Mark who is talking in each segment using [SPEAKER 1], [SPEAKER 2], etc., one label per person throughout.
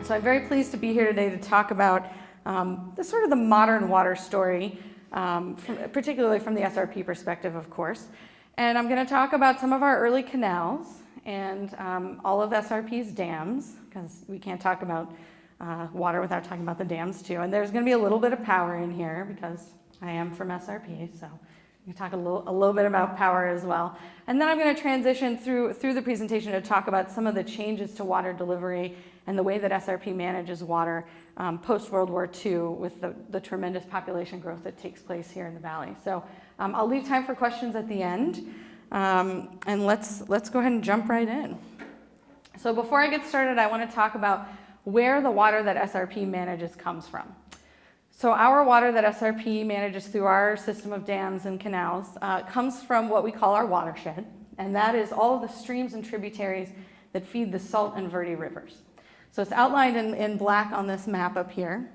[SPEAKER 1] So I'm very pleased to be here today to talk about the modern water story, particularly from the SRP perspective, of course. And I'm going to talk about some of our early canals and all of SRP's dams, because we can't talk about water without talking about the dams too. And there's going to be a little bit of power in here because I am from SRP, so we talk a little bit about power as well. And then I'm going to transition through the presentation to talk about some of the changes to water delivery and the way that SRP manages water post-World War II with the tremendous population growth that takes place here in the valley. So I'll leave time for questions at the end, and let's go ahead and jump right in. So before I get started, I want to talk about where the water that SRP manages comes from. So our water that SRP manages through our system of dams and canals comes from what we call our watershed, and that is all of the streams and tributaries that feed the Salt and Verde rivers. So it's outlined in black on this map up here.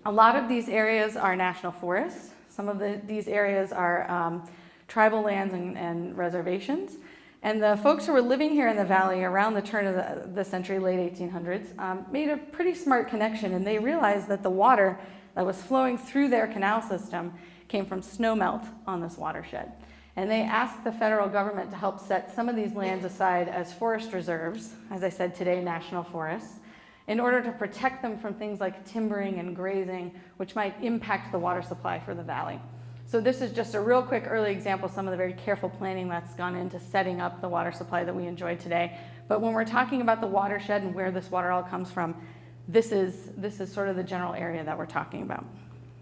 [SPEAKER 1] A lot of these areas are national forests. Some of these areas are tribal lands and reservations. And the folks who were living here in the valley around the turn of the century, late 1800s, made a pretty smart connection, and they realized that the water that was flowing through their canal system came from snowmelt on this watershed. And they asked the federal government to help set some of these lands aside as forest reserves, as I said today, national forests, in order to protect them from things like timbering and grazing, which might impact the water supply for the valley. So this is just a real quick early example of some of the very careful planning that's gone into setting up the water supply that we enjoy today. But when we're talking about the watershed and where this water all comes from, this is sort of the general area that we're talking about.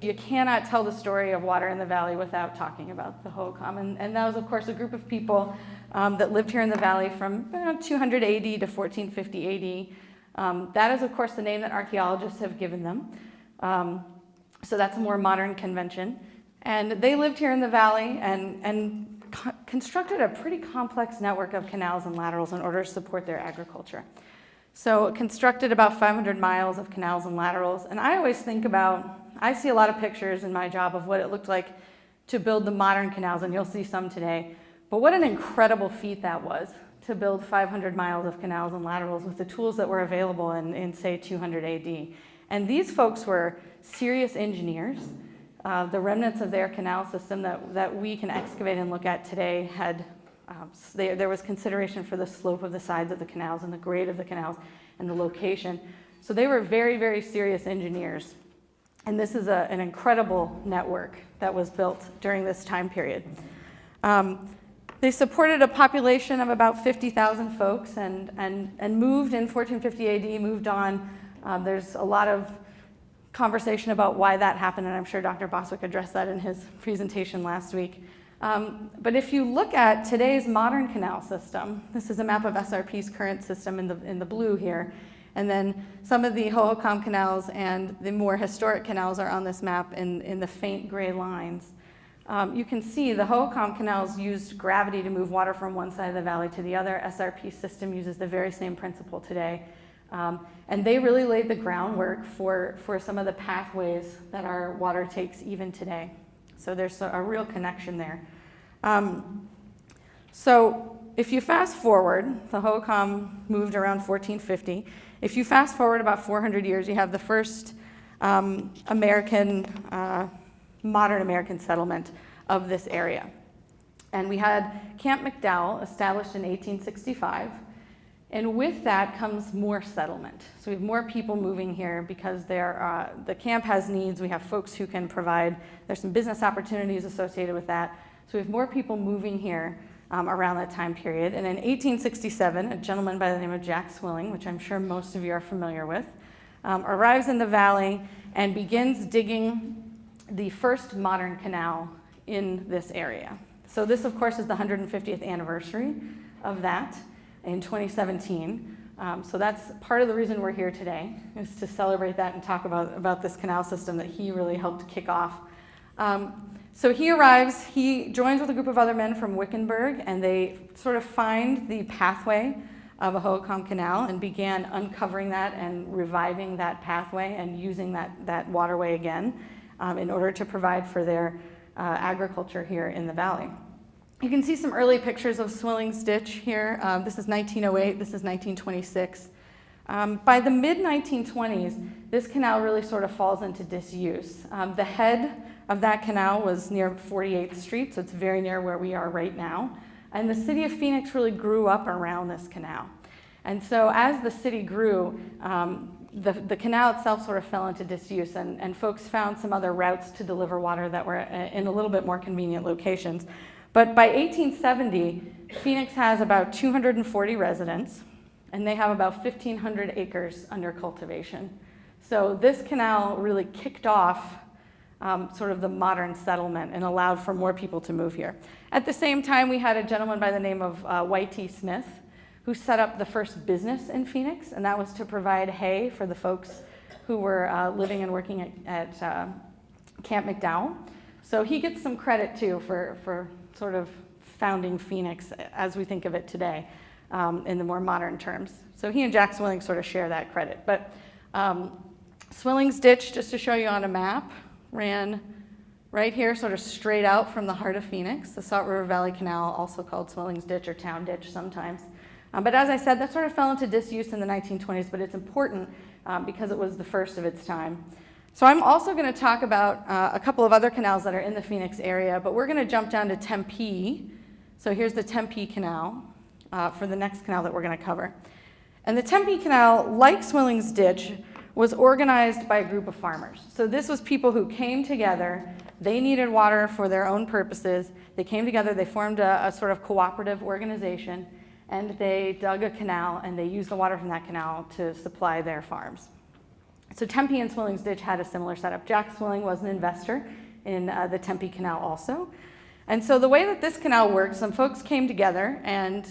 [SPEAKER 1] You cannot tell the story of water in the valley without talking about the Hohokam. And that was, of course, a group of people that lived here in the valley from 200 AD to 1450 AD. That is, of course, the name that archaeologists have given them. So that's a more modern convention. And they lived here in the valley and constructed a pretty complex network of canals and laterals in order to support their agriculture. So it constructed about 500 miles of canals and laterals. And I always think I see a lot of pictures in my job of what it looked like to build the modern canals, and you'll see some today. But what an incredible feat that was, to build 500 miles of canals and laterals with the tools that were available in say, 200 AD. And these folks were serious engineers. The remnants of their canal system that we can excavate and look at today had there was consideration for the slope of the sides of the canals and the grade of the canals and the location. So they were very, very serious engineers. And this is an incredible network that was built during this time period. They supported a population of about 50,000 folks and moved in 1450 AD, moved on. There's a lot of conversation about why that happened, and I'm sure Dr. Boswick addressed that in his presentation last week. But if you look at today's modern canal system, this is a map of SRP's current system in the blue here, and then some of the Hohokam canals and the more historic canals are on this map in the faint gray lines. You can see the Hohokam canals used gravity to move water from one side of the valley to the other. SRP system uses the very same principle today. And they really laid the groundwork for some of the pathways that our water takes even today. So there's a real connection there. So if you fast forward, the Hohokam moved around 1450. If you fast forward about 400 years, you have the first modern American settlement of this area. And we had Camp McDowell established in 1865. And with that comes more settlement. So we have more people moving here because the camp has needs. We have folks who can provide. There's some business opportunities associated with that. So we have more people moving here around that time period. And in 1867, a gentleman by the name of Jack Swilling, which I'm sure most of you are familiar with, arrives in the valley and begins digging the first modern canal in this area. So this, of course, is the 150th anniversary of that in 2017. So that's part of the reason we're here today, is to celebrate that and talk about this canal system that he really helped kick off. So he arrives, he joins with a group of other men from Wickenburg, and they sort of find the pathway of a Hohokam canal and began uncovering that and reviving that pathway and using that waterway again in order to provide for their agriculture here in the valley. You can see some early pictures of Swilling's ditch here. This is 1908, this is 1926. By the mid-1920s, this canal really sort of falls into disuse. The head of that canal was near 48th Street, so it's very near where we are right now. And the city of Phoenix really grew up around this canal. And so as the city grew, the canal itself sort of fell into disuse, and folks found some other routes to deliver water that were in a little bit more convenient locations. But by 1870, Phoenix has about 240 residents, and they have about 1,500 acres under cultivation. So this canal really kicked off sort of the modern settlement and allowed for more people to move here. At the same time, we had a gentleman by the name of Y.T. Smith, who set up the first business in Phoenix, and that was to provide hay for the folks who were living and working at Camp McDowell. So he gets some credit too for sort of founding Phoenix as we think of it today in the more modern terms. So he and Jack Swilling sort of share that credit. But Swilling's ditch, just to show you on a map, ran right here, sort of straight out from the heart of Phoenix, the Salt River Valley Canal, also called Swilling's Ditch or Town Ditch sometimes. But as I said, that sort of fell into disuse in the 1920s, but it's important because it was the first of its time. So I'm also going to talk about a couple of other canals that are in the Phoenix area, but we're going to jump down to Tempe. So here's the Tempe Canal for the next canal that we're going to cover. And the Tempe Canal, like Swilling's Ditch, was organized by a group of farmers. So this was people who came together. They needed water for their own purposes. They came together, they formed a sort of cooperative organization, and they dug a canal, and they used the water from that canal to supply their farms. So Tempe and Swilling's Ditch had a similar setup. Jack Swilling was an investor in the Tempe Canal also. And so the way that this canal works, some folks came together and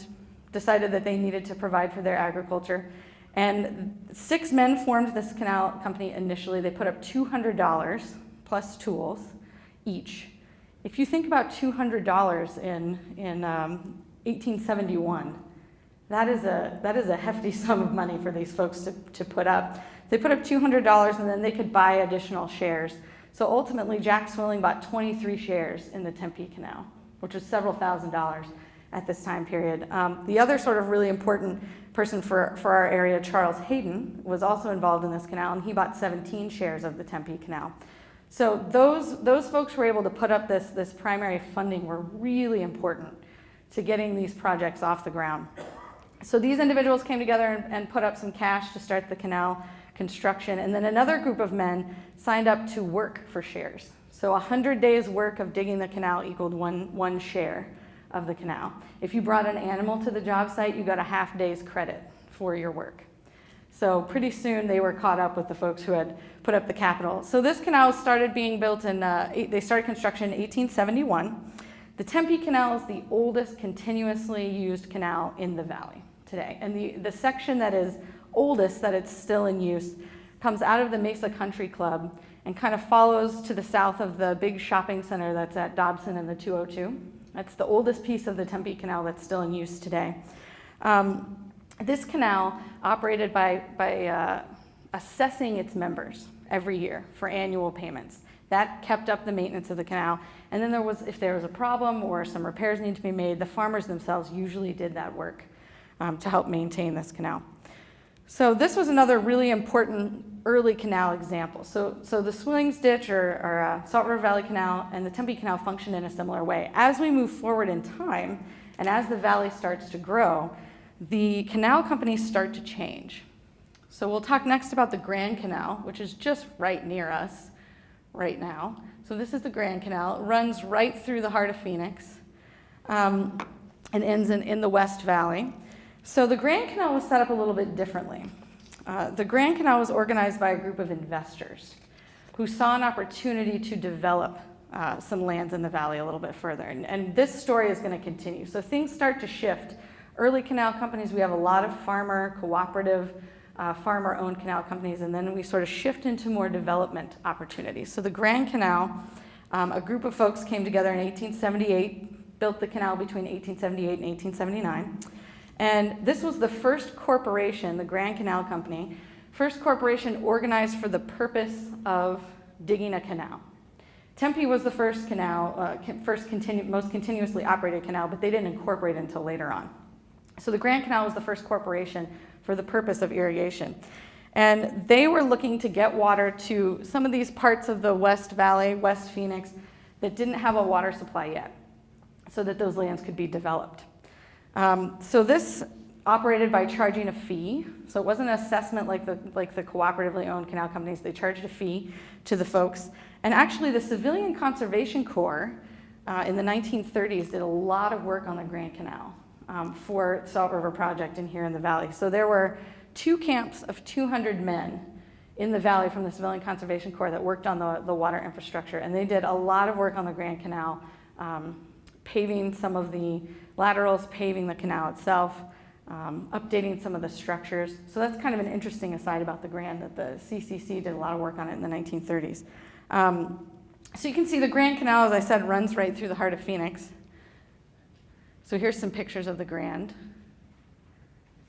[SPEAKER 1] decided that they needed to provide for their agriculture. And 6 men formed this canal company initially. They put up $200 plus tools each. If you think about $200 in 1871, that is a hefty sum of money for these folks to put up. They put up $200 and then they could buy additional shares. So ultimately, Jack Swilling bought 23 shares in the Tempe Canal, which was several $1,000s at this time period. The other sort of really important person for our area, Charles Hayden, was also involved in this canal, and he bought 17 shares of the Tempe Canal. So those folks were able to put up this primary funding were really important to getting these projects off the ground. So these individuals came together and put up some cash to start the canal construction, and then another group of men signed up to work for shares. So 100 days work of digging the canal equaled one share of the canal. If you brought an animal to the job site, you got a half day's credit for your work. So pretty soon they were caught up with the folks who had put up the capital. So this canal started being built they started construction in 1871. The Tempe Canal is the oldest continuously used canal in the valley today. And the section that is oldest, that it's still in use, comes out of the Mesa Country Club and kind of follows to the south of the big shopping center that's at Dobson and the 202. That's the oldest piece of the Tempe Canal that's still in use today. This canal operated by assessing its members every year for annual payments. That kept up the maintenance of the canal. And then if there was a problem or some repairs needed to be made, the farmers themselves usually did that work to help maintain this canal. So this was another really important early canal example. So the Swilling's Ditch or Salt River Valley Canal and the Tempe Canal function in a similar way. As we move forward in time and as the valley starts to grow, the canal companies start to change. So we'll talk next about the Grand Canal, which is just right near us right now. So this is the Grand Canal. It runs right through the heart of Phoenix and ends in the West Valley. So the Grand Canal was set up a little bit differently. The Grand Canal was organized by a group of investors who saw an opportunity to develop some lands in the valley a little bit further. And this story is going to continue. So things start to shift. Early canal companies, we have a lot of farmer, cooperative, farmer-owned canal companies, and then we sort of shift into more development opportunities. So the Grand Canal, a group of folks came together in 1878, built the canal between 1878 and 1879. And this was the first corporation, the Grand Canal Company, first corporation organized for the purpose of digging a canal. Tempe was the first canal, most continuously operated canal, but they didn't incorporate it until later on. So the Grand Canal was the first corporation for the purpose of irrigation. And they were looking to get water to some of these parts of the West Valley, West Phoenix, that didn't have a water supply yet, so that those lands could be developed. So this operated by charging a fee. So it wasn't an assessment like the cooperatively owned canal companies. They charged a fee to the folks. And actually the Civilian Conservation Corps in the 1930s did a lot of work on the Grand Canal for the Salt River Project in here in the valley. So there were 2 camps of 200 men in the valley from the Civilian Conservation Corps that worked on the water infrastructure. And they did a lot of work on the Grand Canal, paving some of the laterals, paving the canal itself, updating some of the structures. So that's kind of an interesting aside about the Grand, that the CCC did a lot of work on it in the 1930s. So you can see the Grand Canal, as I said, runs right through the heart of Phoenix. So here's some pictures of the Grand.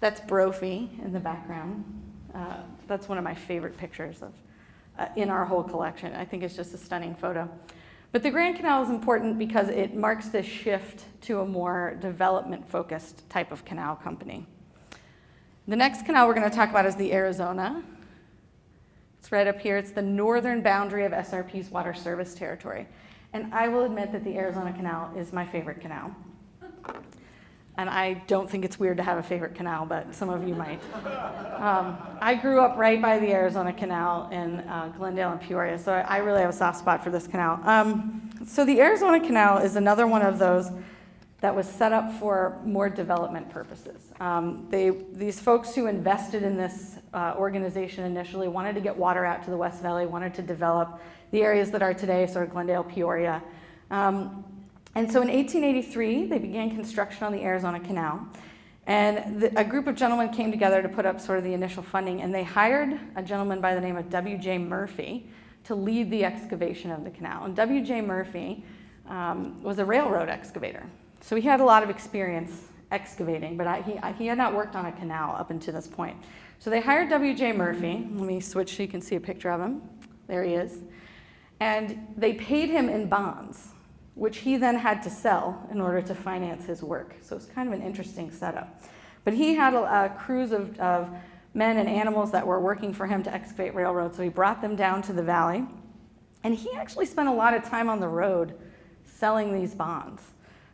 [SPEAKER 1] That's Brophy in the background. That's one of my favorite pictures of in our whole collection. I think it's just a stunning photo. But the Grand Canal is important because it marks this shift to a more development-focused type of canal company. The next canal we're going to talk about is the Arizona. It's right up here. It's the northern boundary of SRP's water service territory. And I will admit that the Arizona Canal is my favorite canal. And I don't think it's weird to have a favorite canal, but some of you might. I grew up right by the Arizona Canal in Glendale and Peoria, so I really have a soft spot for this canal. So the Arizona Canal is another one of those that was set up for more development purposes. These folks who invested in this organization initially wanted to get water out to the West Valley, wanted to develop the areas that are today, sort of Glendale, Peoria. And so in 1883, they began construction on the Arizona Canal. And a group of gentlemen came together to put up sort of the initial funding, and they hired a gentleman by the name of W.J. Murphy to lead the excavation of the canal. And W.J. Murphy was a railroad excavator. So he had a lot of experience excavating, but he had not worked on a canal up until this point. So they hired W.J. Murphy. Let me switch so you can see a picture of him. There he is. And they paid him in bonds, which he then had to sell in order to finance his work. So it's kind of an interesting setup. But he had a crews of men and animals that were working for him to excavate railroads, so he brought them down to the valley. And he actually spent a lot of time on the road selling these bonds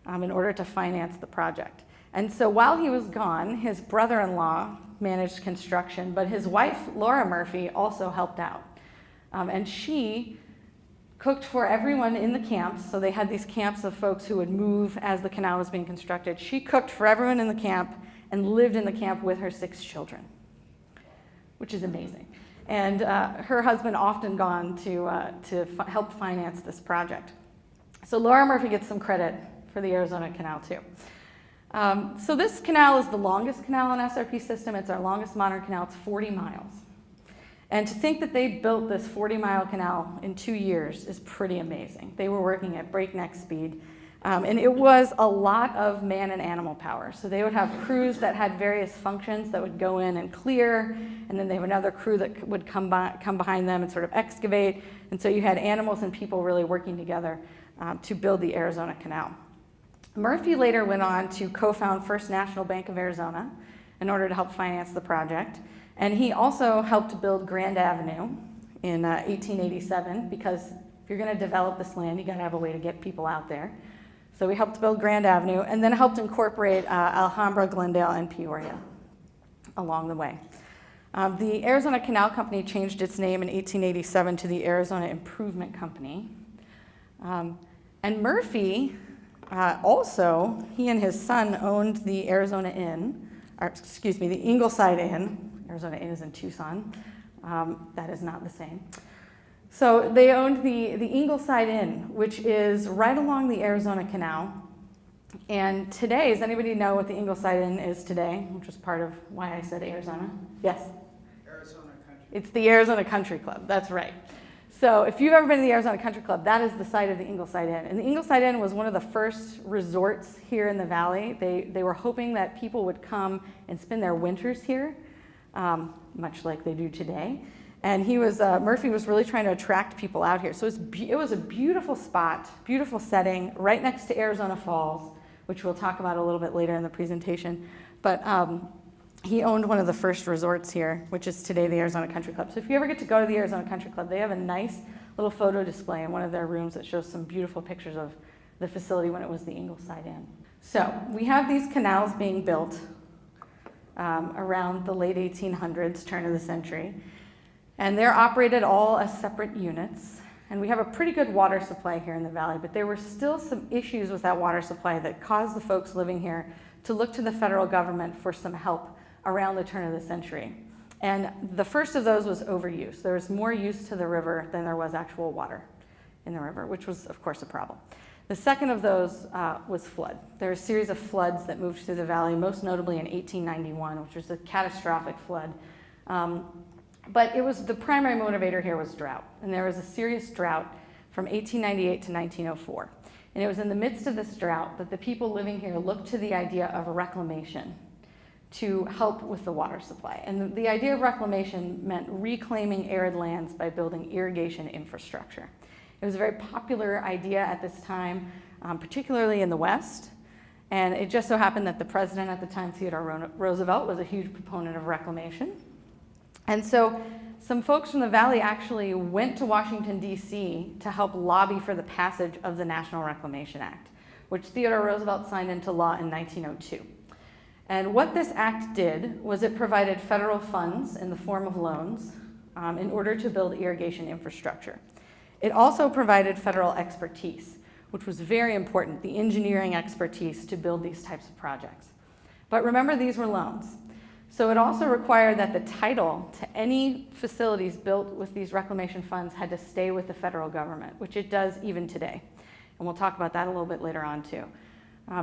[SPEAKER 1] in order to finance the project. And so while he was gone, his brother-in-law managed construction, but his wife, Laura Murphy, also helped out. And she cooked for everyone in the camps. So they had these camps of folks who would move as the canal was being constructed. She cooked for everyone in the camp and lived in the camp with her 6 children, which is amazing. And her husband often gone to help finance this project. So Laura Murphy gets some credit for the Arizona Canal too. So this canal is the longest canal in SRP system. It's our longest modern canal. It's 40 miles. And to think that they built this 40-mile canal in 2 years is pretty amazing. They were working at breakneck speed. And it was a lot of man and animal power. So they would have crews that had various functions that would go in and clear, and then they have another crew that would come behind them and sort of excavate. And so you had animals and people really working together to build the Arizona Canal. Murphy later went on to co-found First National Bank of Arizona in order to help finance the project. And he also helped build Grand Avenue in 1887, because if you're going to develop this land, you got to have a way to get people out there. So we helped build Grand Avenue, and then helped incorporate Alhambra, Glendale, and Peoria along the way. The Arizona Canal Company changed its name in 1887 to the Arizona Improvement Company. And Murphy also, he and his son owned the Arizona Inn, or excuse me, the Ingleside Inn. Arizona Inn is in Tucson. That is not the same. So they owned the Ingleside Inn, which is right along the Arizona Canal. And today, does anybody know what the Ingleside Inn is today? Which is part of why I said Arizona. Yes?
[SPEAKER 2] Arizona Country.
[SPEAKER 1] It's the Arizona Country Club, that's right. So if you've ever been to the Arizona Country Club, that is the site of the Ingleside Inn. And the Ingleside Inn was one of the first resorts here in the valley. They were hoping that people would come and spend their winters here, much like they do today. And Murphy was really trying to attract people out here. So it was a beautiful spot, beautiful setting, right next to Arizona Falls, which we'll talk about a little bit later in the presentation. but he owned one of the first resorts here, which is today the Arizona Country Club. So if you ever get to go to the Arizona Country Club, they have a nice little photo display in one of their rooms that shows some beautiful pictures of the facility when it was the Ingleside Inn. So we have these canals being built around the late 1800s, turn of the century, and they're operated all as separate units. And we have a pretty good water supply here in the valley, but there were still some issues with that water supply that caused the folks living here to look to the federal government for some help around the turn of the century. And the first of those was overuse. There was more use to the river than there was actual water in the river, which was, of course, a problem. The second of those was flood. There were a series of floods that moved through the valley, most notably in 1891, which was a catastrophic flood. But it was the primary motivator here was drought. And there was a serious drought from 1898 to 1904. And it was in the midst of this drought that the people living here looked to the idea of reclamation to help with the water supply. And the idea of reclamation meant reclaiming arid lands by building irrigation infrastructure. It was a very popular idea at this time, particularly in the West. And it just so happened that the president at the time, Theodore Roosevelt, was a huge proponent of reclamation. And so some folks from the valley actually went to Washington, D.C. to help lobby for the passage of the National Reclamation Act, which Theodore Roosevelt signed into law in 1902. And what this act did was it provided federal funds in the form of loans in order to build irrigation infrastructure. It also provided federal expertise, which was very important, the engineering expertise to build these types of projects. But remember, these were loans. So it also required that the title to any facilities built with these reclamation funds had to stay with the federal government, which it does even today. And we'll talk about that a little bit later on too.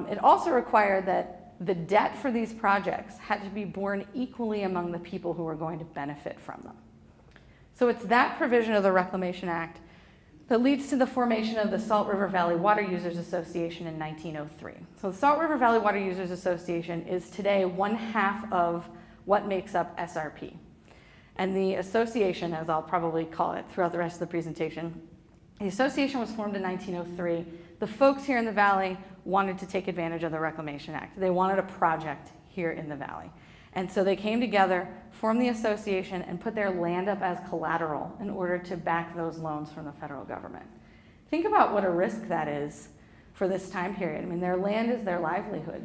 [SPEAKER 1] It also required that the debt for these projects had to be borne equally among the people who were going to benefit from them. So it's that provision of the Reclamation Act that leads to the formation of the Salt River Valley Water Users Association in 1903. So the Salt River Valley Water Users Association is today 1/2 of what makes up SRP. And the association, as I'll probably call it throughout the rest of the presentation, the association was formed in 1903. The folks here in the valley wanted to take advantage of the Reclamation Act. They wanted a project here in the valley. And so they came together, formed the association, and put their land up as collateral in order to back those loans from the federal government. Think about what a risk that is for this time period. I mean, their land is their livelihood.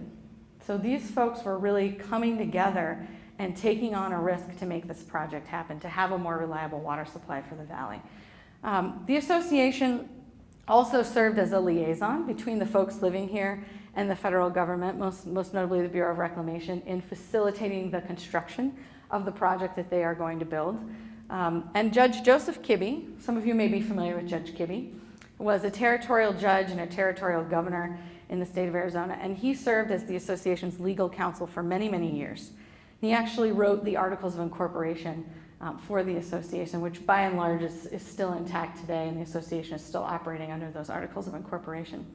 [SPEAKER 1] So these folks were really coming together and taking on a risk to make this project happen, to have a more reliable water supply for the valley. The association also served as a liaison between the folks living here and the federal government, most notably the Bureau of Reclamation, in facilitating the construction of the project that they are going to build. And Judge Joseph Kibbe, some of you may be familiar with Judge Kibbe, was a territorial judge and a territorial governor in the state of Arizona, and he served as the association's legal counsel for many, many years. He actually wrote the Articles of Incorporation for the association, which by and large is still intact today, and the association is still operating under those Articles of Incorporation.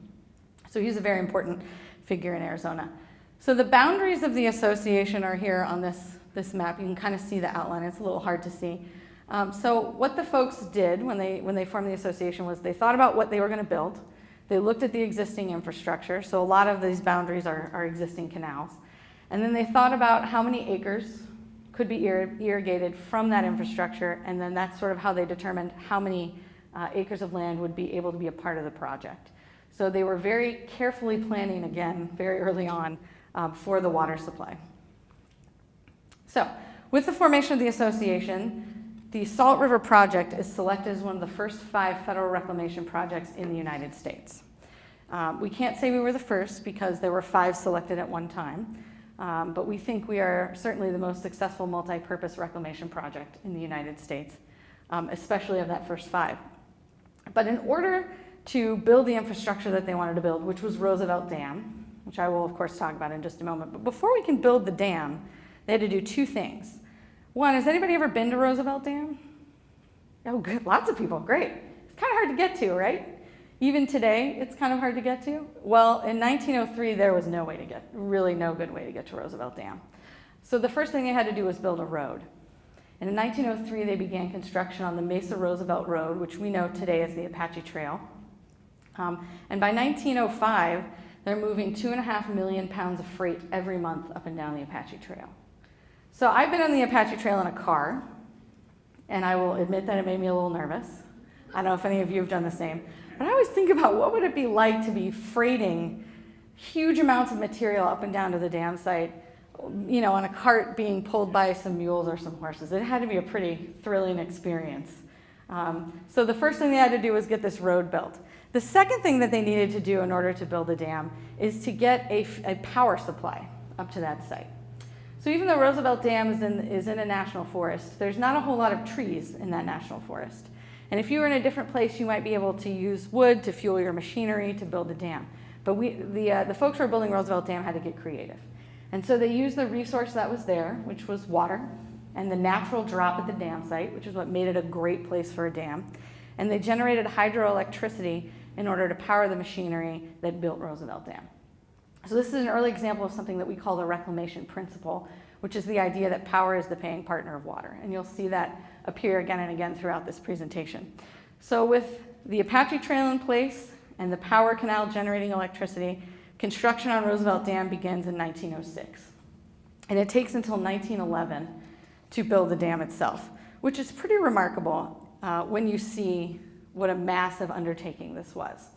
[SPEAKER 1] So he's a very important figure in Arizona. So the boundaries of the association are here on this map. You can kind of see the outline. It's a little hard to see. So what the folks did when they formed the association was they thought about what they were going to build. They looked at the existing infrastructure. So a lot of these boundaries are existing canals. And then they thought about how many acres could be irrigated from that infrastructure, and then that's sort of how they determined how many acres of land would be able to be a part of the project. So they were very carefully planning, again, very early on, for the water supply. So with the formation of the association, the Salt River Project is selected as one of the first 5 federal reclamation projects in the United States. We can't say we were the first because there were 5 selected at one time. But we think we are certainly the most successful multi-purpose reclamation project in the United States, especially of that first 5. But in order to build the infrastructure that they wanted to build, which was Roosevelt Dam, which I will of course talk about in just a moment, but before we can build the dam, they had to do 2 things. One, has anybody ever been to Roosevelt Dam? Oh, good, lots of people, great. It's kind of hard to get to, right? Even today, it's kind of hard to get to. Well, in 1903, there was really no good way to get to Roosevelt Dam. So the first thing they had to do was build a road. And in 1903, they began construction on the Mesa Roosevelt Road, which we know today as the Apache Trail. And by 1905, They're moving 2.5 million pounds of freight every month up and down the Apache Trail. So I've been on the Apache Trail in a car, and I will admit that it made me a little nervous. I don't know if any of you have done the same, but I always think about what would it be like to be freighting huge amounts of material up and down to the dam site, you know, on a cart being pulled by some mules or some horses. It had to be a pretty thrilling experience. So the first thing they had to do was get this road built. The second thing that they needed to do in order to build a dam is to get a power supply up to that site. So even though Roosevelt Dam is in a national forest, there's not a whole lot of trees in that national forest. And if you were in a different place, you might be able to use wood to fuel your machinery to build the dam. But the folks who were building Roosevelt Dam had to get creative. And so they used the resource that was there, which was water, and the natural drop at the dam site, which is what made it a great place for a dam. And they generated hydroelectricity in order to power the machinery that built Roosevelt Dam. So this is an early example of something that we call the Reclamation principle, which is the idea that power is the paying partner of water. And you'll see that appear again and again throughout this presentation. So with the Apache Trail in place and the power canal generating electricity, construction on Roosevelt Dam begins in 1906. And it takes until 1911 to build the dam itself, which is pretty remarkable when you see what a massive undertaking this was.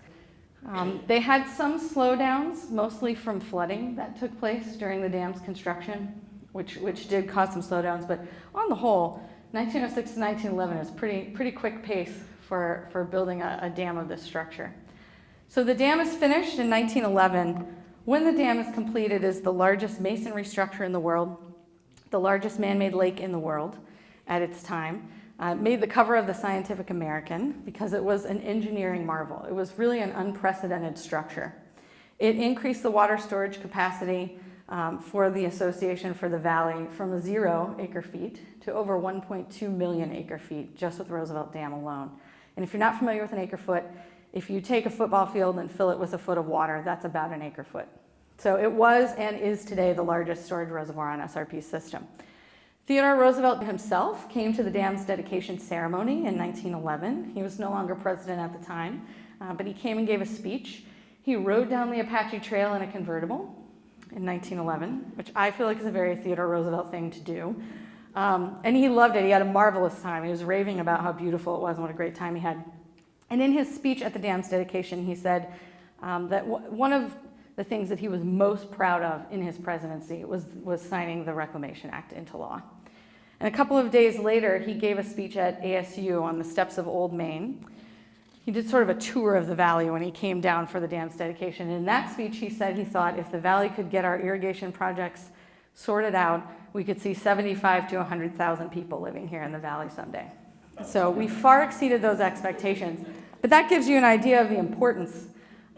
[SPEAKER 1] They had some slowdowns, mostly from flooding that took place during the dam's construction, which did cause some slowdowns, but on the whole, 1906 to 1911 is pretty quick pace for building a dam of this structure. So the dam is finished in 1911. When the dam is completed, it is the largest masonry structure in the world, the largest man-made lake in the world at its time. Made the cover of the Scientific American because it was an engineering marvel. It was really an unprecedented structure. It increased the water storage capacity for the Association for the Valley from 0 acre-feet to over 1.2 million acre-feet just with Roosevelt Dam alone. And if you're not familiar with an acre-foot, if you take a football field and fill it with a foot of water, that's about an acre-foot. So it was and is today the largest storage reservoir on SRP's system. Theodore Roosevelt himself came to the dam's dedication ceremony in 1911. He was no longer president at the time, but he came and gave a speech. He rode down the Apache Trail in a convertible in 1911, which I feel like is a very Theodore Roosevelt thing to do. And he loved it. He had a marvelous time. He was raving about how beautiful it was and what a great time he had. And in his speech at the dam's dedication, he said that one of the things that he was most proud of in his presidency was signing the Reclamation Act into law. And a couple of days later, he gave a speech at ASU on the steps of Old Main. He did sort of a tour of the valley when he came down for the dam's dedication. In that speech, he said he thought if the valley could get our irrigation projects sorted out, we could see 75 to 100,000 people living here in the valley someday. So we far exceeded those expectations. But that gives you an idea of the importance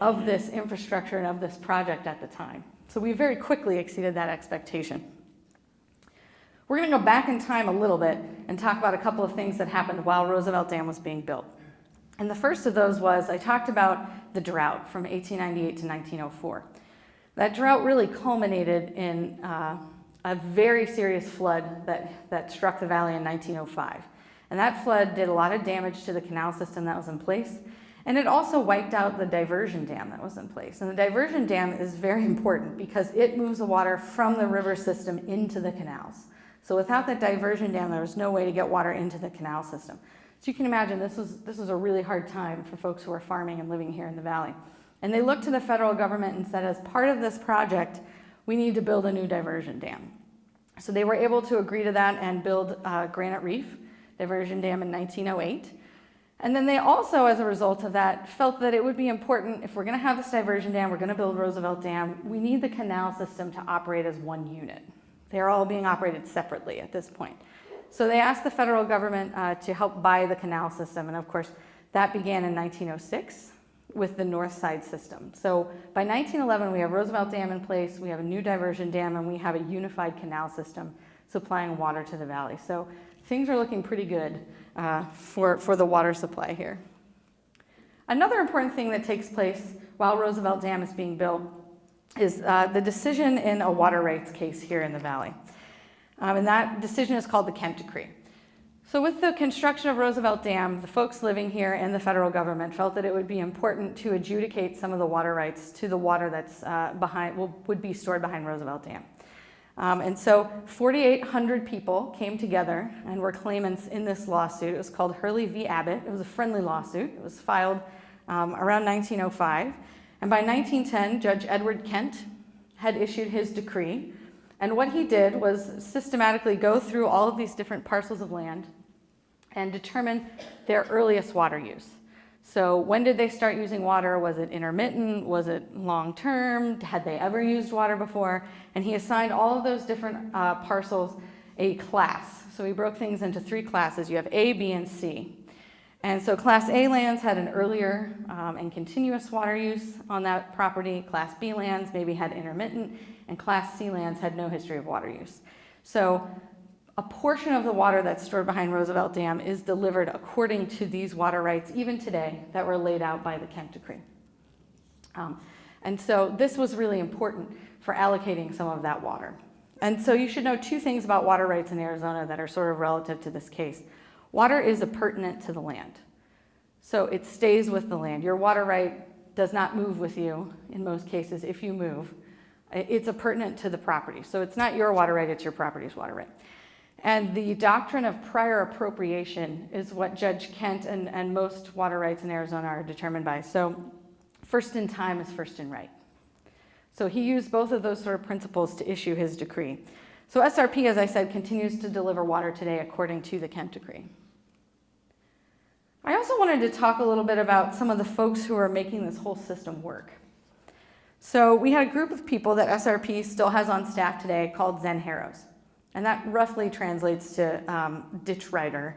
[SPEAKER 1] of this infrastructure and of this project at the time. So we very quickly exceeded that expectation. We're going to go back in time a little bit and talk about a couple of things that happened while Roosevelt Dam was being built. And the first of those was, I talked about the drought from 1898 to 1904. That drought really culminated in a very serious flood that struck the valley in 1905. And that flood did a lot of damage to the canal system that was in place. And it also wiped out the diversion dam that was in place. And the diversion dam is very important because it moves the water from the river system into the canals. So without that diversion dam, there was no way to get water into the canal system. So you can imagine this was a really hard time for folks who are farming and living here in the valley. And they looked to the federal government and said, as part of this project, we need to build a new diversion dam. So they were able to agree to that and build Granite Reef Diversion Dam in 1908. And then they also, as a result of that, felt that it would be important, if we're going to have this diversion dam, we're going to build Roosevelt Dam, we need the canal system to operate as one unit. They're all being operated separately at this point. So they asked the federal government to help buy the canal system, and of course, that began in 1906 with the North Side system. So by 1911, we have Roosevelt Dam in place, we have a new diversion dam, and we have a unified canal system supplying water to the valley. So things are looking pretty good for the water supply here. Another important thing that takes place while Roosevelt Dam is being built is the decision in a water rights case here in the valley. And that decision is called the Kent Decree. So with the construction of Roosevelt Dam, the folks living here and the federal government felt that it would be important to adjudicate some of the water rights to the water that's would be stored behind Roosevelt Dam. And so 4,800 people came together and were claimants in this lawsuit. It was called Hurley v. Abbott. It was a friendly lawsuit. It was filed around 1905. And by 1910, Judge Edward Kent had issued his decree. And what he did was systematically go through all of these different parcels of land and determine their earliest water use. So when did they start using water? Was it intermittent? Was it long-term? Had they ever used water before? And he assigned all of those different parcels a class. So he broke things into 3 classes. You have A, B, and C. And so Class A lands had an earlier and continuous water use on that property. Class B lands maybe had intermittent, and Class C lands had no history of water use. So a portion of the water that's stored behind Roosevelt Dam is delivered according to these water rights, even today, that were laid out by the Kent Decree. And so this was really important for allocating some of that water. And so you should know 2 things about water rights in Arizona that are sort of relative to this case. Water is appurtenant to the land. So it stays with the land. Your water right does not move with you in most cases if you move. It's appurtenant to the property. So it's not your water right, it's your property's water right. And the doctrine of prior appropriation is what Judge Kent and most water rights in Arizona are determined by. So first in time is first in right. So he used both of those sort of principles to issue his decree. So SRP, as I said, continues to deliver water today according to the Kent Decree. I also wanted to talk a little bit about some of the folks who are making this whole system work. So we had a group of people that SRP still has on staff today called Zenjeros. And that roughly translates to ditch rider.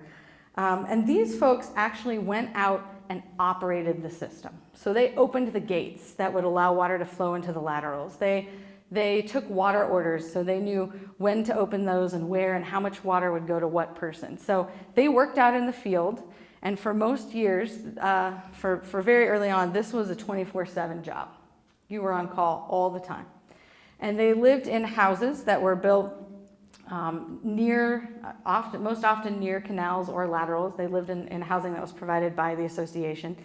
[SPEAKER 1] And these folks actually went out and operated the system. So they opened the gates that would allow water to flow into the laterals. They took water orders, so they knew when to open those and where and how much water would go to what person. So they worked out in the field, and for most years, for very early on, this was a 24/7 job. You were on call all the time. And they lived in houses that were built most often near canals or laterals. They lived in housing that was provided by the association.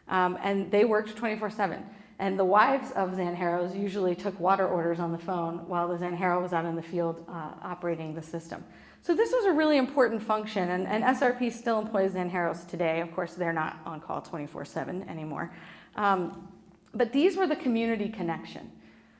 [SPEAKER 1] And they worked 24/7. And the wives of Zenjeros usually took water orders on the phone while the Zenjero was out in the field operating the system. So this was a really important function, and SRP still employs Zenjeros today. Of course, they're not on call 24/7 anymore. But these were the community connection.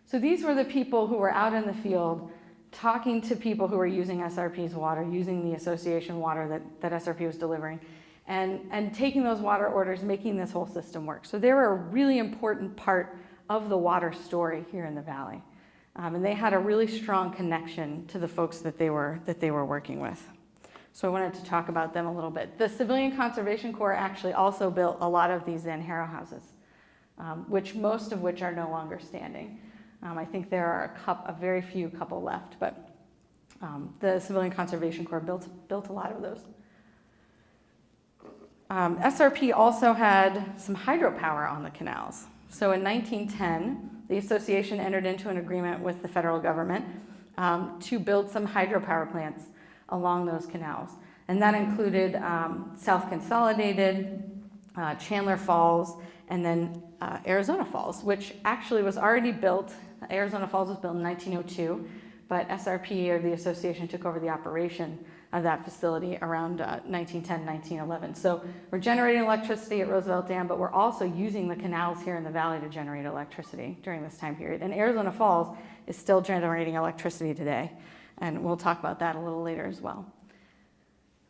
[SPEAKER 1] So these were the people who were out in the field talking to people who were using SRP's water, using the association water that SRP was delivering, and taking those water orders, making this whole system work. So they were a really important part of the water story here in the valley. And they had a really strong connection to the folks that they were working with. So I wanted to talk about them a little bit. The Civilian Conservation Corps actually also built a lot of these Zenjero houses, most of which are no longer standing. I think there are a very few couple left, but the Civilian Conservation Corps built a lot of those. SRP also had some hydropower on the canals. So in 1910, the association entered into an agreement with the federal government to build some hydropower plants along those canals. And that included South Consolidated, Chandler Falls, and then Arizona Falls, which actually was already built. Arizona Falls was built in 1902, but SRP, or the association, took over the operation of that facility around 1910, 1911. So we're generating electricity at Roosevelt Dam, but we're also using the canals here in the valley to generate electricity during this time period. And Arizona Falls is still generating electricity today, and we'll talk about that a little later as well.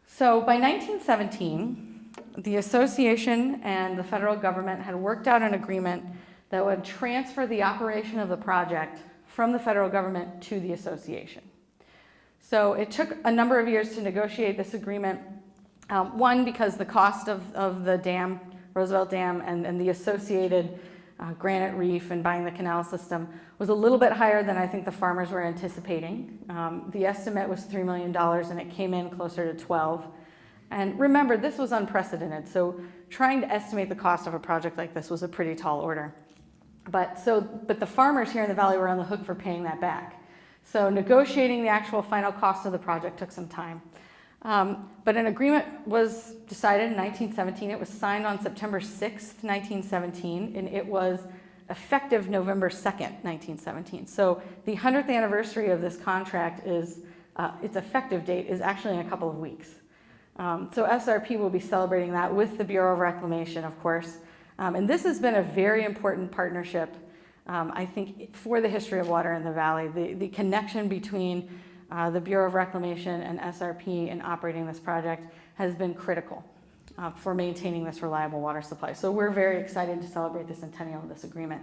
[SPEAKER 1] So by 1917, the association and the federal government had worked out an agreement that would transfer the operation of the project from the federal government to the association. So it took a number of years to negotiate this agreement. One, because the cost of the dam, Roosevelt Dam, and the associated granite reef and buying the canal system was a little bit higher than I think the farmers were anticipating. The estimate was $3 million, and it came in closer to 12. And remember, this was unprecedented, so trying to estimate the cost of a project like this was a pretty tall order. But the farmers here in the valley were on the hook for paying that back. So negotiating the actual final cost of the project took some time. But an agreement was decided in 1917. It was signed on September 6th, 1917, and it was effective November 2nd, 1917. So the 100th anniversary of this contract is, its effective date is actually in a couple of weeks. So SRP will be celebrating that with the Bureau of Reclamation, of course. And this has been a very important partnership, I think, for the history of water in the valley. The connection between the Bureau of Reclamation and SRP in operating this project has been critical for maintaining this reliable water supply. So we're very excited to celebrate the centennial of this agreement.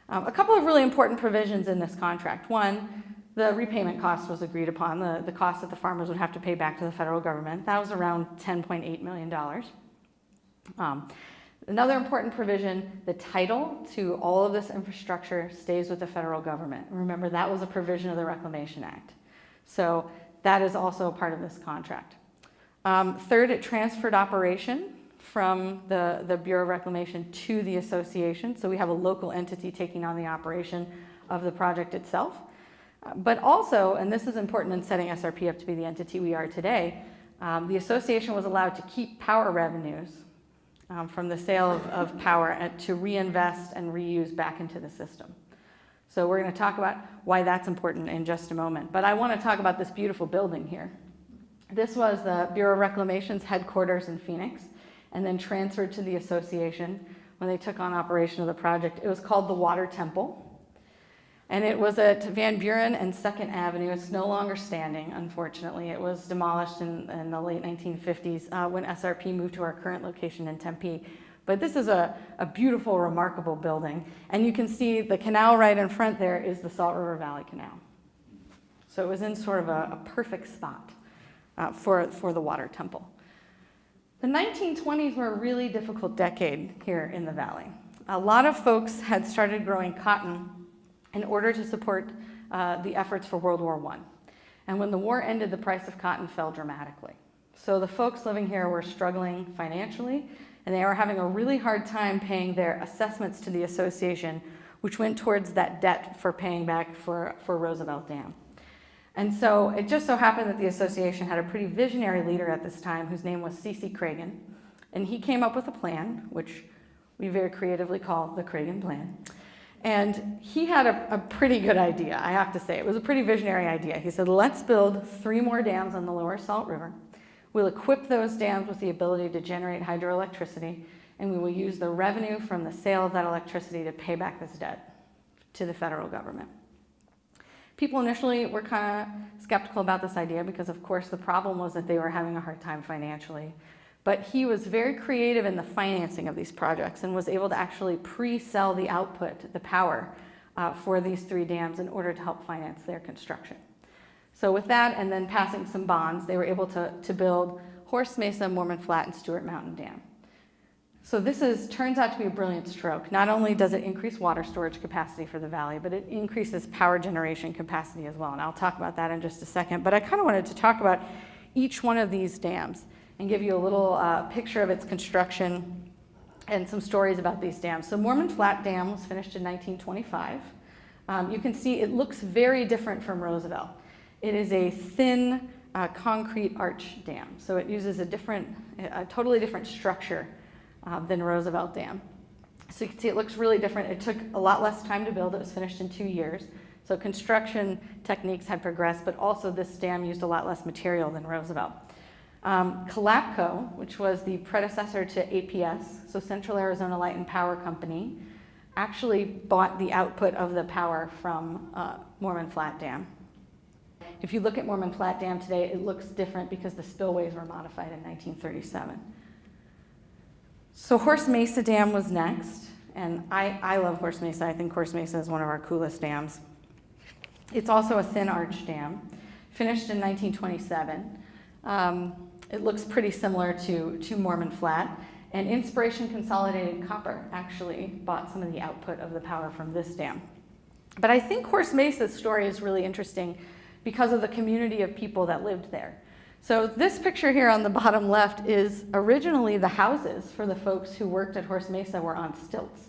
[SPEAKER 1] A couple of really important provisions in this contract. One, the repayment cost was agreed upon, the cost that the farmers would have to pay back to the federal government. That was around $10.8 million. Another important provision, the title to all of this infrastructure stays with the federal government. Remember, that was a provision of the Reclamation Act. So that is also a part of this contract. Third, it transferred operation from the Bureau of Reclamation to the association. So we have a local entity taking on the operation of the project itself. But also, and this is important in setting SRP up to be the entity we are today, the association was allowed to keep power revenues from the sale of power to reinvest and reuse back into the system. So we're going to talk about why that's important in just a moment. But I want to talk about this beautiful building here. This was the Bureau of Reclamation's headquarters in Phoenix, and then transferred to the association when they took on operation of the project. It was called the Water Temple, and it was at Van Buren and 2nd Avenue. It's no longer standing, unfortunately. It was demolished in the late 1950s when SRP moved to our current location in Tempe. But this is a beautiful, remarkable building. And you can see the canal right in front there is the Salt River Valley Canal. So it was in sort of a perfect spot for the Water Temple. The 1920s were a really difficult decade here in the valley. A lot of folks had started growing cotton in order to support the efforts for World War I. And when the war ended, the price of cotton fell dramatically. So the folks living here were struggling financially, and they were having a really hard time paying their assessments to the association, which went towards that debt for paying back for Roosevelt Dam. And so it just so happened that the association had a pretty visionary leader at this time whose name was C.C. Cragen. And he came up with a plan, which we very creatively call the Cragen Plan. And he had a pretty good idea, I have to say. It was a pretty visionary idea. He said, let's build 3 more dams on the lower Salt River. We'll equip those dams with the ability to generate hydroelectricity, and we will use the revenue from the sale of that electricity to pay back this debt to the federal government. People initially were kind of skeptical about this idea because, of course, the problem was that they were having a hard time financially. But he was very creative in the financing of these projects and was able to actually pre-sell the output, the power, for these 3 dams in order to help finance their construction. So with that, and then passing some bonds, they were able to build Horse Mesa, Mormon Flat, and Stewart Mountain Dam. So this turns out to be a brilliant stroke. Not only does it increase water storage capacity for the valley, but it increases power generation capacity as well. And I'll talk about that in just a second. But I kind of wanted to talk about each one of these dams and give you a little picture of its construction and some stories about these dams. So Mormon Flat Dam was finished in 1925. You can see it looks very different from Roosevelt. It is a thin concrete arch dam. So it uses a totally different structure than Roosevelt Dam. So you can see it looks really different. It took a lot less time to build. It was finished in 2 years. So construction techniques had progressed, but also this dam used a lot less material than Roosevelt. Calapco, which was the predecessor to APS, so Central Arizona Light and Power Company, actually bought the output of the power from Mormon Flat Dam. If you look at Mormon Flat Dam today, it looks different because the spillways were modified in 1937. So Horse Mesa Dam was next, and I love Horse Mesa. I think Horse Mesa is one of our coolest dams. It's also a thin arch dam, finished in 1927. It looks pretty similar to Mormon Flat, and Inspiration Consolidated Copper actually bought some of the output of the power from this dam. But I think Horse Mesa's story is really interesting because of the community of people that lived there. So this picture here on the bottom left is originally the houses for the folks who worked at Horse Mesa were on stilts.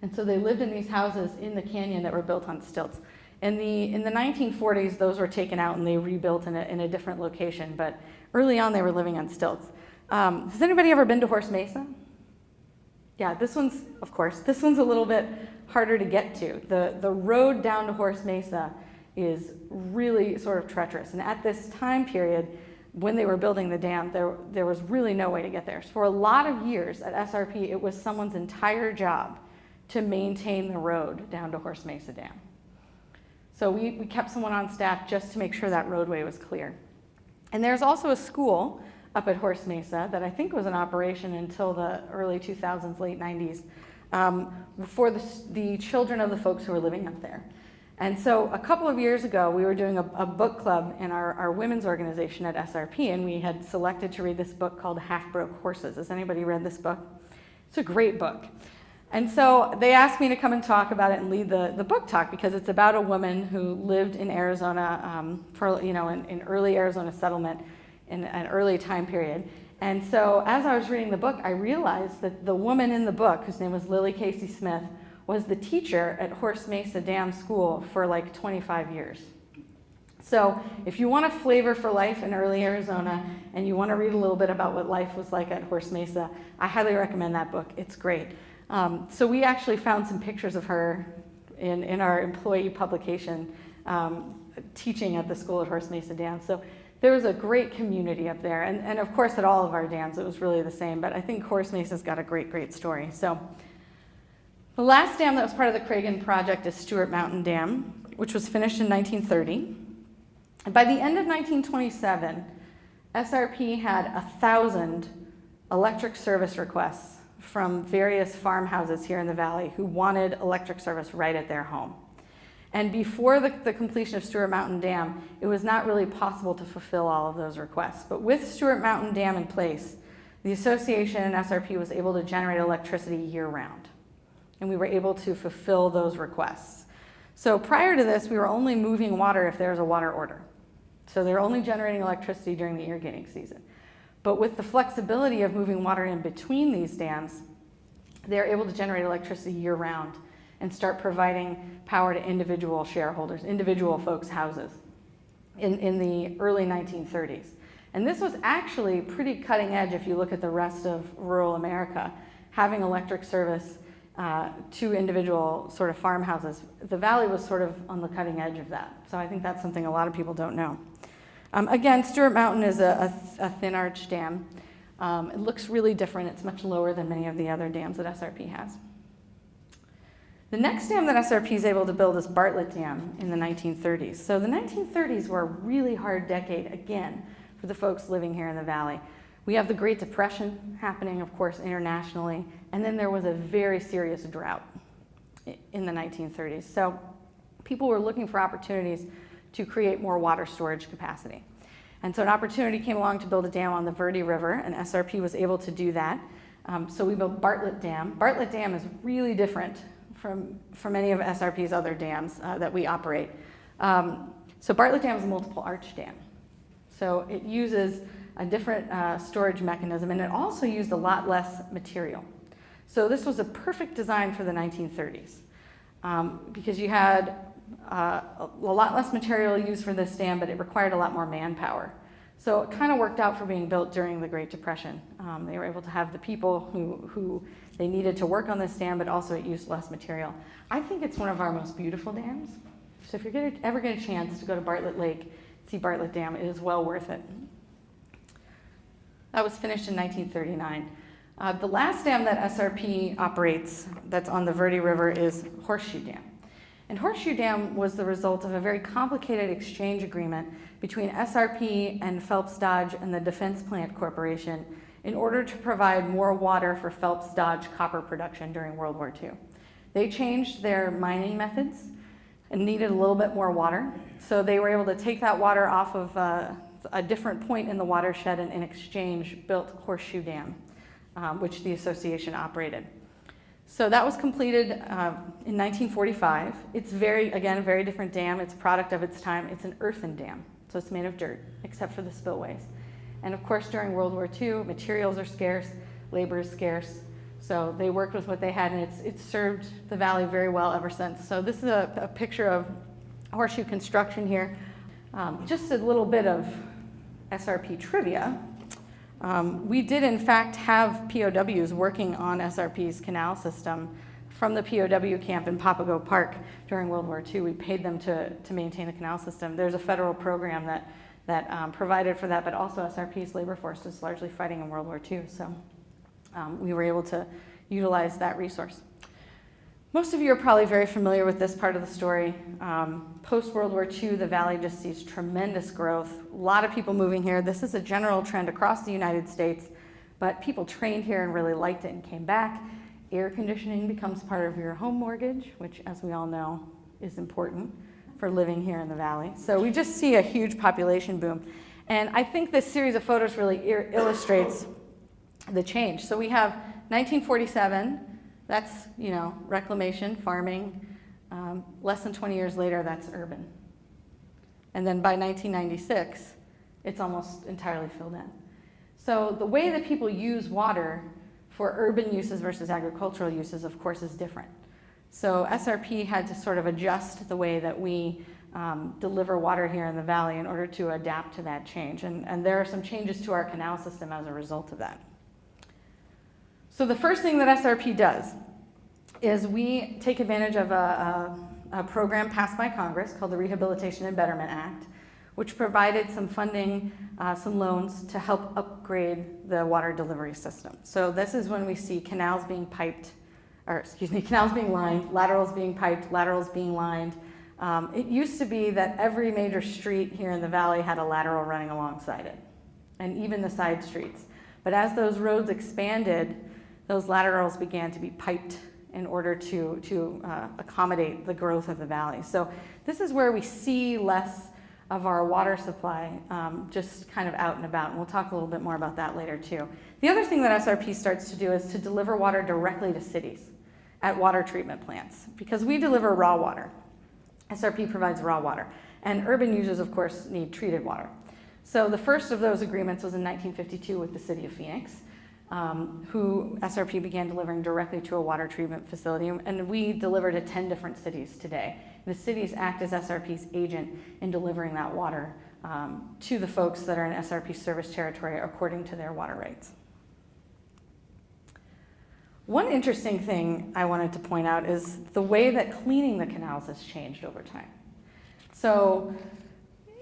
[SPEAKER 1] And so they lived in these houses in the canyon that were built on stilts. In the 1940s, those were taken out and they rebuilt in a different location. But Early on, they were living on stilts. Has anybody ever been to Horse Mesa? Yeah, this one's a little bit harder to get to. The road down to Horse Mesa is really sort of treacherous. And at this time period, when they were building the dam, there was really no way to get there. So for a lot of years at SRP, it was someone's entire job to maintain the road down to Horse Mesa Dam. So we kept someone on staff just to make sure that roadway was clear. And there's also a school up at Horse Mesa that I think was in operation until the early 2000s, late 90s, for the children of the folks who were living up there. And so a couple of years ago, we were doing a book club in our women's organization at SRP, and we had selected to read this book called Half-Broke Horses. Has anybody read this book? It's a great book. And so they asked me to come and talk about it and lead the book talk, because it's about a woman who lived in Arizona in early Arizona settlement in an early time period. And so as I was reading the book, I realized that the woman in the book, whose name was Lily Casey Smith, was the teacher at Horse Mesa Dam School for like 25 years. So if you want a flavor for life in early Arizona and you want to read a little bit about what life was like at Horse Mesa, I highly recommend that book. It's great. So we actually found some pictures of her in our employee publication teaching at the school at Horse Mesa Dam. So there was a great community up there. And of course, at all of our dams, it was really the same. But I think Horse Mesa's got a great, great story. So the last dam that was part of the Cragen project is Stewart Mountain Dam, which was finished in 1930. And by the end of 1927, SRP had 1,000 electric service requests from various farmhouses here in the valley who wanted electric service right at their home. And before the completion of Stewart Mountain Dam, it was not really possible to fulfill all of those requests. But with Stewart Mountain Dam in place, the association and SRP was able to generate electricity year-round. And we were able to fulfill those requests. So prior to this, we were only moving water if there was a water order. So they were only generating electricity during the irrigating season. But with the flexibility of moving water in between these dams, they're able to generate electricity year-round and start providing power to individual shareholders, individual folks' houses in the early 1930s. And this was actually pretty cutting edge if you look at the rest of rural America, having electric service to individual sort of farmhouses. The valley was sort of on the cutting edge of that. So I think that's something a lot of people don't know. Again, Stewart Mountain is a thin arch dam. It looks really different. It's much lower than many of the other dams that SRP has. The next dam that SRP is able to build is Bartlett Dam in the 1930s. So the 1930s were a really hard decade, again, for the folks living here in the valley. We have the Great Depression happening, of course, internationally, and then there was a very serious drought in the 1930s. So people were looking for opportunities to create more water storage capacity. And so an opportunity came along to build a dam on the Verde River, and SRP was able to do that. So we built Bartlett Dam. Bartlett Dam is really different from any of SRP's other dams that we operate. So Bartlett Dam is a multiple arch dam. So it uses a different storage mechanism, and it also used a lot less material. So this was a perfect design for the 1930s because you had a lot less material used for this dam, but it required a lot more manpower. So it kind of worked out for being built during the Great Depression. They were able to have the people who they needed to work on this dam, but also it used less material. I think it's one of our most beautiful dams. So if you're ever get a chance to go to Bartlett Lake, see Bartlett Dam, it is well worth it. That was finished in 1939. The last dam that SRP operates that's on the Verde River is Horseshoe Dam. And Horseshoe Dam was the result of a very complicated exchange agreement between SRP and Phelps Dodge and the Defense Plant Corporation in order to provide more water for Phelps Dodge copper production during World War II. They changed their mining methods and needed a little bit more water. So they were able to take that water off of a different point in the watershed and in exchange built Horseshoe Dam, which the association operated. So that was completed in 1945. It's again, a very different dam. It's a product of its time. It's an earthen dam, so it's made of dirt, except for the spillways. And of course, during World War II, materials are scarce, labor is scarce. So they worked with what they had, and it's served the valley very well ever since. So this is a picture of horseshoe construction here. Just a little bit of SRP trivia, we did in fact have POWs working on SRP's canal system from the POW camp in Papago Park during World War II. We paid them to maintain the canal system. There's a federal program that provided for that, but also SRP's labor force was largely fighting in World War II, so we were able to utilize that resource. Most of you are probably very familiar with this part of the story. Post-World War II, the valley just sees tremendous growth. A lot of people moving here. This is a general trend across the United States, but people trained here and really liked it and came back. Air conditioning becomes part of your home mortgage, which, as we all know, is important for living here in the valley. So we just see a huge population boom. And I think this series of photos really illustrates the change. So we have 1947, that's, reclamation, farming. Less than 20 years later, that's urban. And then by 1996, it's almost entirely filled in. So the way that people use water for urban uses versus agricultural uses, of course, is different. So SRP had to sort of adjust the way that we deliver water here in the valley in order to adapt to that change. And there are some changes to our canal system as a result of that. So the first thing that SRP does is we take advantage of a program passed by Congress called the Rehabilitation and Betterment Act, which provided some funding, some loans to help upgrade the water delivery system. So this is when we see canals being canals being lined, laterals being piped, laterals being lined. It used to be that every major street here in the valley had a lateral running alongside it, and even the side streets. But as those roads expanded, those laterals began to be piped in order to accommodate the growth of the valley. So this is where we see less of our water supply just kind of out and about, and we'll talk a little bit more about that later too. The other thing that SRP starts to do is to deliver water directly to cities at water treatment plants, because we deliver raw water. SRP provides raw water, and urban users, of course, need treated water. So the first of those agreements was in 1952 with the city of Phoenix, who SRP began delivering directly to a water treatment facility, and we deliver to 10 different cities today. The cities act as SRP's agent in delivering that water to the folks that are in SRP service territory according to their water rights. One interesting thing I wanted to point out is the way that cleaning the canals has changed over time. So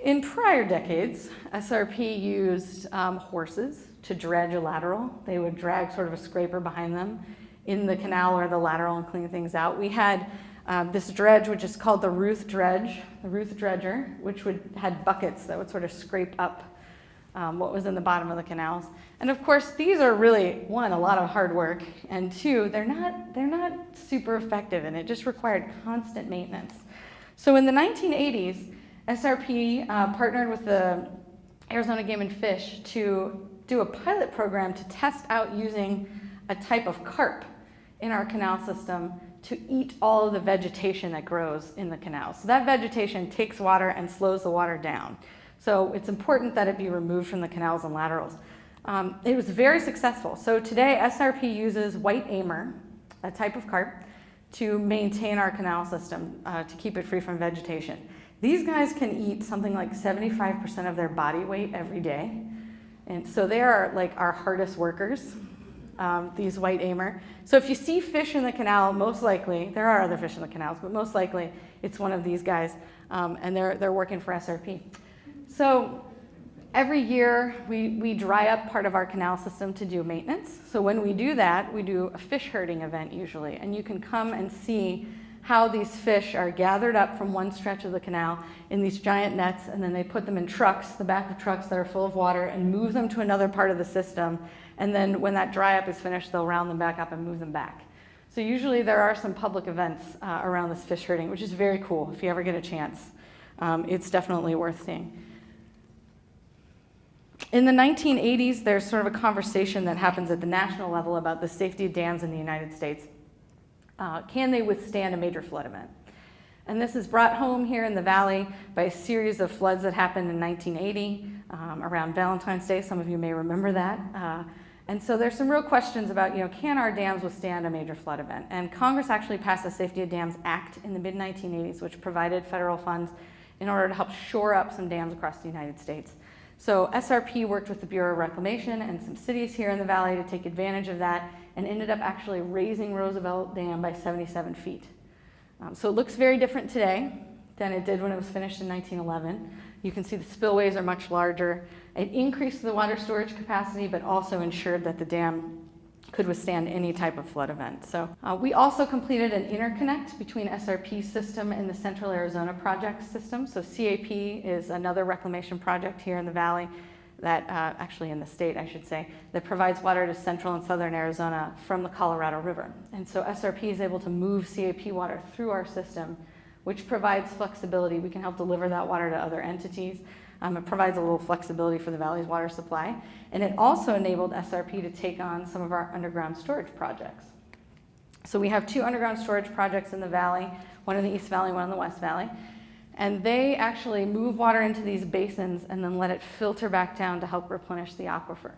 [SPEAKER 1] in prior decades, SRP used horses to dredge a lateral. They would drag sort of a scraper behind them in the canal or the lateral and clean things out. We had this dredge, which is called the Ruth dredger, which had buckets that would sort of scrape up what was in the bottom of the canals. And of course, these are really, one, a lot of hard work, and two, they're not super effective, and it just required constant maintenance. So in the 1980s, SRP partnered with the Arizona Game and Fish to do a pilot program to test out using a type of carp in our canal system to eat all of the vegetation that grows in the canal. So that vegetation takes water and slows the water down. So it's important that it be removed from the canals and laterals. It was very successful. So today SRP uses white aimer, a type of carp, to maintain our canal system, to keep it free from vegetation. These guys can eat something like 75% of their body weight every day. And so they are like our hardest workers, these white aimer. So if you see fish in the canal, most likely, there are other fish in the canals, but most likely it's one of these guys, and they're working for SRP. So every year we dry up part of our canal system to do maintenance. So when we do that, we do a fish herding event usually, and you can come and see how these fish are gathered up from one stretch of the canal in these giant nets, and then they put them in trucks, the back of trucks that are full of water, and move them to another part of the system. And then when that dry up is finished, they'll round them back up and move them back. So usually there are some public events around this fish herding, which is very cool if you ever get a chance. It's definitely worth seeing. In the 1980s, there's sort of a conversation that happens at the national level about the safety of dams in the United States. Can they withstand a major flood event? And this is brought home here in the valley by a series of floods that happened in 1980 around Valentine's Day. Some of you may remember that. And so there's some real questions about, can our dams withstand a major flood event? And Congress actually passed the Safety of Dams Act in the mid-1980s, which provided federal funds in order to help shore up some dams across the United States. So SRP worked with the Bureau of Reclamation and some cities here in the valley to take advantage of that and ended up actually raising Roosevelt Dam by 77 feet. So it looks very different today than it did when it was finished in 1911. You can see the spillways are much larger. It increased the water storage capacity, but also ensured that the dam could withstand any type of flood event. So we also completed an interconnect between SRP's system and the Central Arizona Project system. So CAP is another reclamation project here in the valley that, actually in the state, I should say, that provides water to central and southern Arizona from the Colorado River. And so SRP is able to move CAP water through our system, which provides flexibility. We can help deliver that water to other entities. It provides a little flexibility for the valley's water supply. And it also enabled SRP to take on some of our underground storage projects. So we have 2 underground storage projects in the valley, one in the East Valley, one in the West Valley. And they actually move water into these basins and then let it filter back down to help replenish the aquifer.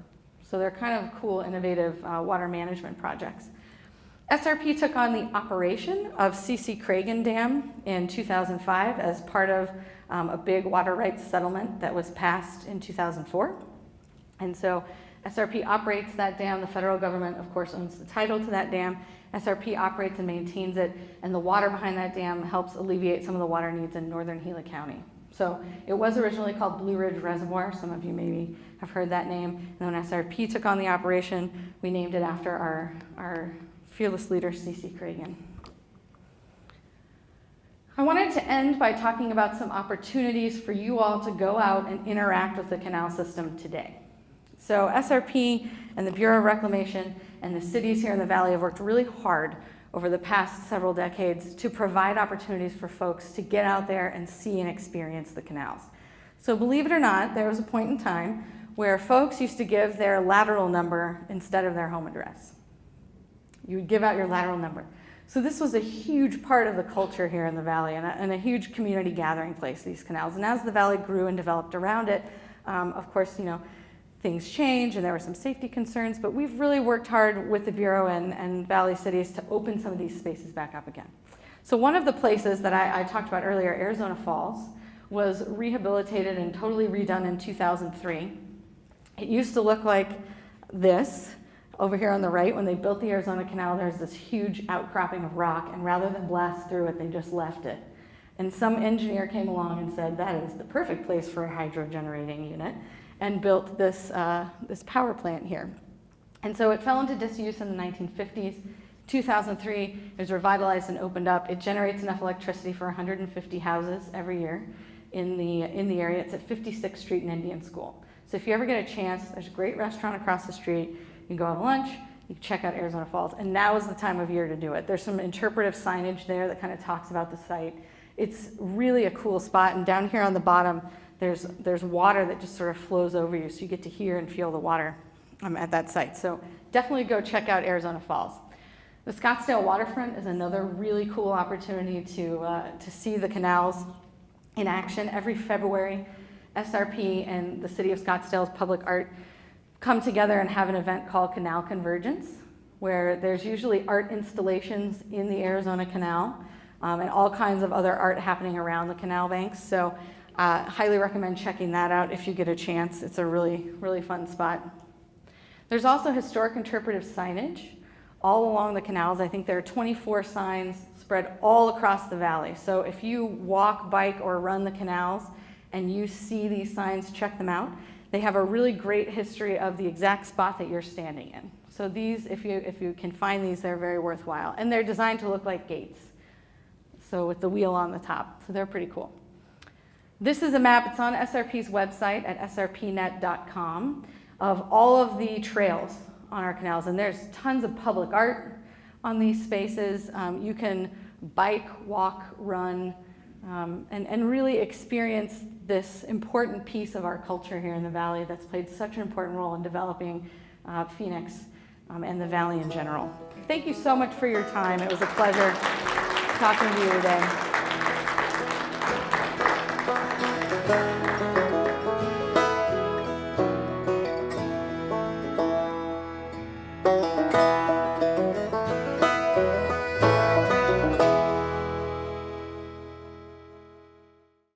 [SPEAKER 1] So they're kind of cool, innovative water management projects. SRP took on the operation of C.C. Cragen Dam in 2005 as part of a big water rights settlement that was passed in 2004. And so SRP operates that dam. The federal government, of course, owns the title to that dam. SRP operates and maintains it, and the water behind that dam helps alleviate some of the water needs in northern Gila County. So it was originally called Blue Ridge Reservoir. Some of you maybe have heard that name. And when SRP took on the operation, we named it after our fearless leader, C.C. Cragen. I wanted to end by talking about some opportunities for you all to go out and interact with the canal system today. So SRP and the Bureau of Reclamation and the cities here in the valley have worked really hard over the past several decades to provide opportunities for folks to get out there and see and experience the canals. So believe it or not, there was a point in time where folks used to give their lateral number instead of their home address. You would give out your lateral number. So this was a huge part of the culture here in the valley and a huge community gathering place, these canals. And as the valley grew and developed around it, of course, things changed and there were some safety concerns, but we've really worked hard with the Bureau and Valley cities to open some of these spaces back up again. So one of the places that I talked about earlier, Arizona Falls, was rehabilitated and totally redone in 2003. It used to look like this. Over here on the right, when they built the Arizona Canal, there's this huge outcropping of rock, and rather than blast through it, they just left it. And some engineer came along and said, that is the perfect place for a hydro generating unit, and built this power plant here. And so it fell into disuse in the 1950s. 2003, it was revitalized and opened up. It generates enough electricity for 150 houses every year in the area. It's at 56th Street and Indian School. So if you ever get a chance, there's a great restaurant across the street. You can go have lunch, you can check out Arizona Falls, and now is the time of year to do it. There's some interpretive signage there that kind of talks about the site. It's really a cool spot, and down here on the bottom, there's water that just sort of flows over you, so you get to hear and feel the water at that site. So definitely go check out Arizona Falls. The Scottsdale waterfront is another really cool opportunity to see the canals in action. Every February, SRP and the City of Scottsdale's Public Art come together and have an event called Canal Convergence, where there's usually art installations in the Arizona Canal and all kinds of other art happening around the canal banks. So highly recommend checking that out if you get a chance. It's a really, really fun spot. There's also historic interpretive signage all along the canals. I think there are 24 signs spread all across the valley. So if you walk, bike, or run the canals and you see these signs, check them out. They have a really great history of the exact spot that you're standing in. So these, if you can find these, they're very worthwhile. And they're designed to look like gates, so with the wheel on the top. So they're pretty cool. This is a map. It's on SRP's website at srpnet.com of all of the trails on our canals. And there's tons of public art on these spaces. You can bike, walk, run, and really experience this important piece of our culture here in the valley that's played such an important role in developing Phoenix and the valley in general. Thank you so much for your time. It was a pleasure talking to you today.